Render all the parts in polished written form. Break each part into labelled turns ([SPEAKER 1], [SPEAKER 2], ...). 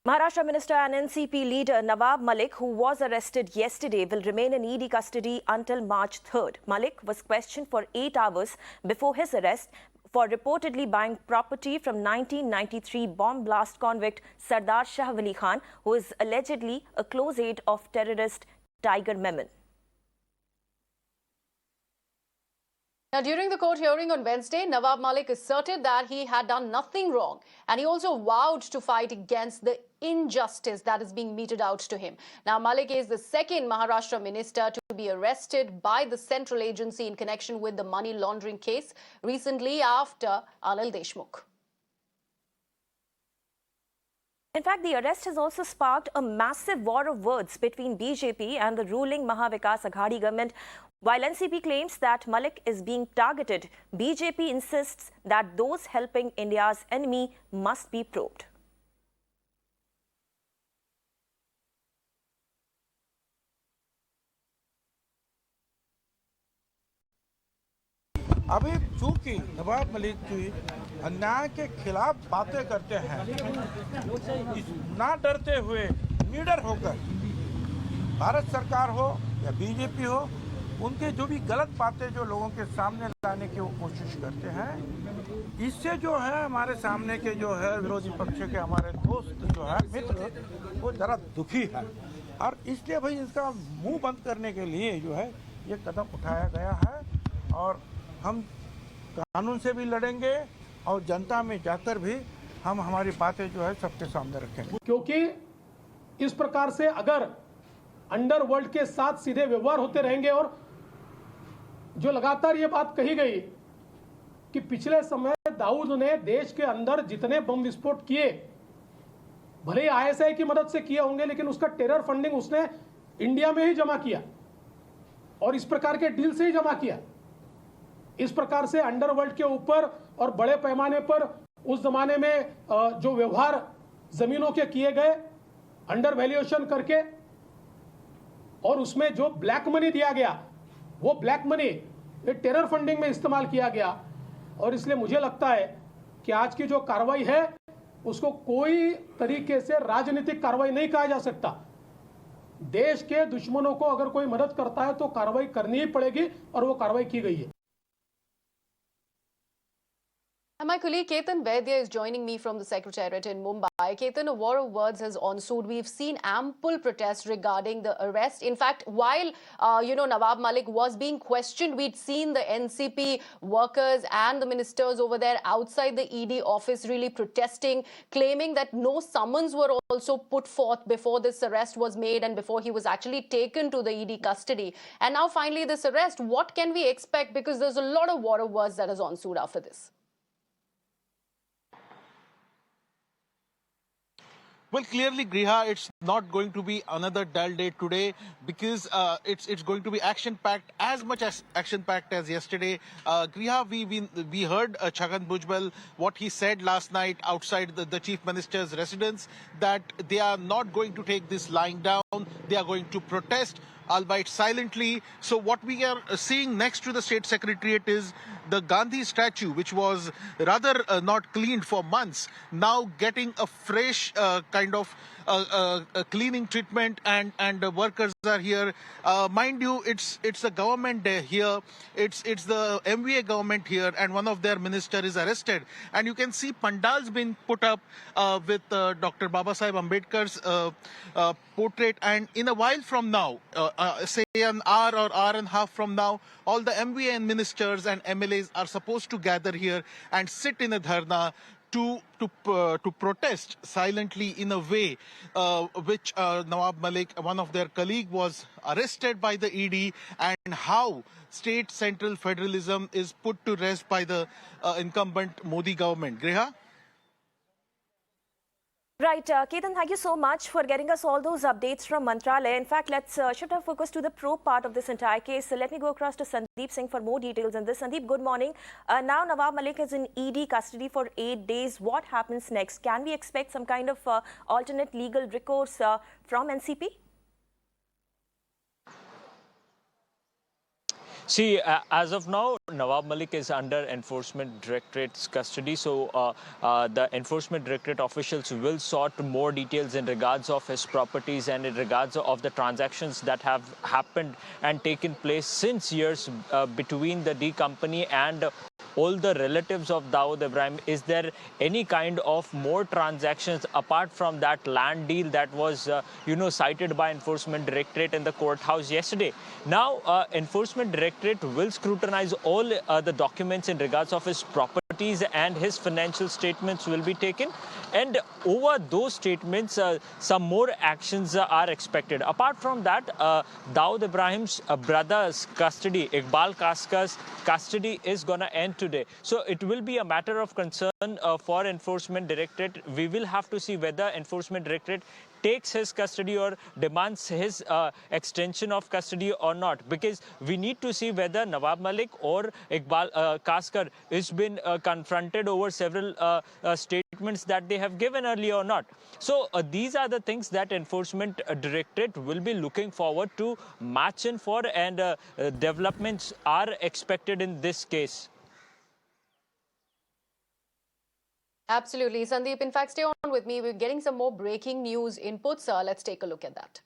[SPEAKER 1] Maharashtra Minister and NCP leader Nawab Malik, who was arrested yesterday, will remain in ED custody until March 3rd. Malik was questioned for 8 hours before his arrest for reportedly buying property from 1993 bomb blast convict Sardar Shawali Khan, who is allegedly a close aide of terrorist Tiger Memon.
[SPEAKER 2] Now, during the court hearing on Wednesday, Nawab Malik asserted that he had done nothing wrong, and he also vowed to fight against the injustice that is being meted out to him. Now, Malik is the second Maharashtra minister to be arrested by the central agency in connection with the money laundering case recently after Anil Deshmukh.
[SPEAKER 1] In fact, the arrest has also sparked a massive war of words between BJP and the ruling Mahavikas Aghadi government. While NCP claims that Malik is being targeted, BJP insists that those helping India's enemy must be probed.
[SPEAKER 3] अभी चूंकि नवाब मलिक की अन्याय के खिलाफ बातें करते हैं, ना डरते हुए निडर होकर भारत सरकार हो या बीजेपी हो, उनके जो भी गलत बातें जो लोगों के सामने लाने की वो कोशिश करते हैं, इससे जो है हमारे सामने के जो है विरोधी पक्ष के हमारे दोस्त जो है मित्र, वो जरा दुखी है और इसलिए भाई इसका मुंह बंद करने के लिए जो है ये कदम उठाया गया है और हम कानून से भी लड़ेंगे और जनता में जाकर भी हम हमारी बातें जो है सबके सामने रखेंगे।
[SPEAKER 4] क्योंकि इस प्रकार से अगर अंडरवर्ल्ड के साथ सीधे व्यवहार होते रहेंगे और जो लगातार ये बात कही गई कि पिछले समय दाऊद ने देश के अंदर जितने बम विस्फोट किए, भले ही आईएसआई की मदद से किए होंगे, लेकिन उसका टेरर फंडिंग उसने इंडिया में ही जमा किया और इस प्रकार के डील से ही जमा किया। इस प्रकार से अंडरवर्ल्ड के ऊपर और बड़े पैमाने पर उस जमाने में जो व्यवहार जमीनों के किए गए अंडर वैल्यूएशन करके और उसमें जो ब्लैक मनी दिया गया, वो ब्लैक मनी ये टेरर फंडिंग में इस्तेमाल किया गया और इसलिए मुझे लगता है कि आज की जो कार्रवाई है उसको कोई तरीके से राजनीतिक कार्रवाई नहीं कहा जा सकता। देश के दुश्मनों को अगर कोई मदद करता है तो कार्रवाई करनी ही पड़ेगी और वो कार्रवाई की गई है।
[SPEAKER 2] And my colleague Ketan Vaidya is joining me from the Secretariat in Mumbai. Ketan, a war of words has ensued. We've seen ample protests regarding the arrest. In fact, while, Nawab Malik was being questioned, we'd seen the NCP workers and the ministers over there outside the ED office really protesting, claiming that no summons were also put forth before this arrest was made and before he was actually taken to the ED custody. And now finally this arrest, what can we expect? Because there's a lot of war of words that has ensued after this.
[SPEAKER 5] Well, clearly, Griha, it's not going to be another dull day today because it's going to be action-packed, as much as action-packed as yesterday. Griha, we heard Chhagan Bhujbal, what he said last night outside the Chief Minister's residence, that they are not going to take this lying down. They are going to protest, albeit silently. So what we are seeing next to the State Secretariat is the Gandhi statue, which was rather not cleaned for months, now getting a fresh kind of cleaning treatment, and the workers are here. Mind you, it's the government here, it's the MVA government here, and one of their minister is arrested. And you can see pandals being put up with Dr. Babasaheb Ambedkar's portrait. And in a while from now, say an hour or hour and a half from now, all the MVA and ministers and MLAs are supposed to gather here and sit in a dharna to protest silently in a way which Nawab Malik, one of their colleague, was arrested by the ED, and how state central federalism is put to rest by the incumbent Modi government. Griha?
[SPEAKER 1] Right, Ketan, thank you so much for getting us all those updates from Mantralaya. In fact, let's shift our focus to the probe part of this entire case. So let me go across to Sandeep Singh for more details on this. Sandeep, good morning. Now Nawab Malik is in ED custody for 8 days. What happens next? Can we expect some kind of alternate legal recourse from NCP?
[SPEAKER 6] See, as of now, Nawab Malik is under Enforcement Directorate's custody. So the Enforcement Directorate officials will sort more details in regards of his properties and in regards of the transactions that have happened and taken place since years between the D company and all the relatives of Dawood Ibrahim. Is there any kind of more transactions apart from that land deal that was, cited by Enforcement Directorate in the courthouse yesterday? Now, Enforcement Directorate will scrutinize all the documents in regards of his properties, and his financial statements will be taken. And over those statements, some more actions are expected. Apart from that, Dawood Ibrahim's brother's custody, Iqbal Kaskar's custody, is going to end today. So it will be a matter of concern for Enforcement Directorate. We will have to see whether Enforcement Directorate takes his custody or demands his extension of custody or not, because we need to see whether Nawab Malik or Iqbal Kaskar has been confronted over several statements that they have given earlier or not. So these are the things that Enforcement Directorate will be looking forward to match in for, and developments are expected in this case.
[SPEAKER 2] Absolutely. Sandeep, in fact, stay on with me. We're getting some more breaking news inputs. Let's take a look at that.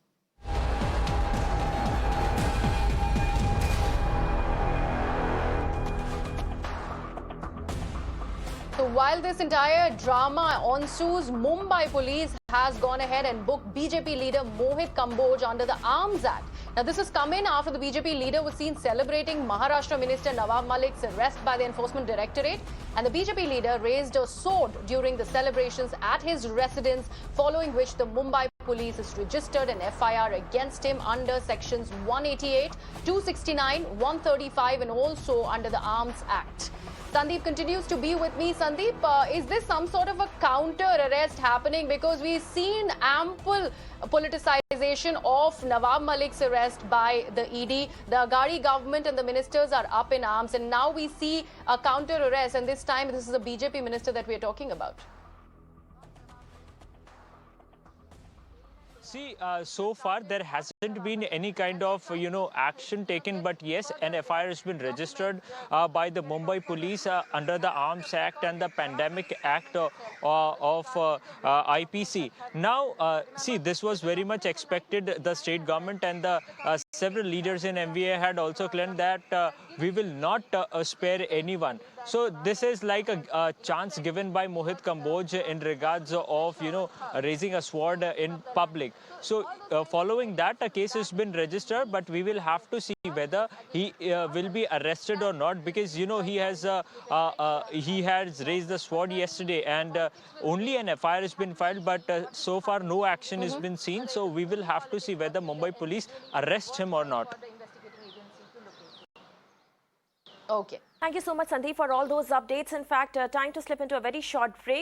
[SPEAKER 2] So while this entire drama ensues, Mumbai police has gone ahead and booked BJP leader Mohit Kamboj under the Arms Act. Now, this has come in after the BJP leader was seen celebrating Maharashtra Minister Nawab Malik's arrest by the Enforcement Directorate. And the BJP leader raised a sword during the celebrations at his residence, following which the Mumbai police has registered an FIR against him under sections 188, 269, 135 and also under the Arms Act. Sandeep continues to be with me. Sandeep, is this some sort of a counter arrest happening? Because we've seen ample politicization of Nawab Malik's arrest by the ED. The Aghadi government and the ministers are up in arms, and now we see a counter arrest, and this time this is a BJP minister that we're talking about.
[SPEAKER 6] See, so far there hasn't been any kind of, action taken. But yes, an FIR has been registered by the Mumbai police under the Arms Act and the Pandemic Act of IPC. Now, see, this was very much expected. The state government and the several leaders in MVA had also claimed that we will not spare anyone. So this is like a chance given by Mohit Kamboj in regards of, raising a sword in public. So following that, a case has been registered, but we will have to see whether he will be arrested or not, because, he has raised the sword yesterday, and only an FIR has been filed, but so far no action has been seen. So we will have to see whether Mumbai police arrest him or not.
[SPEAKER 2] Okay.
[SPEAKER 1] Thank you so much, Sandeep, for all those updates. In fact, time to slip into a very short break.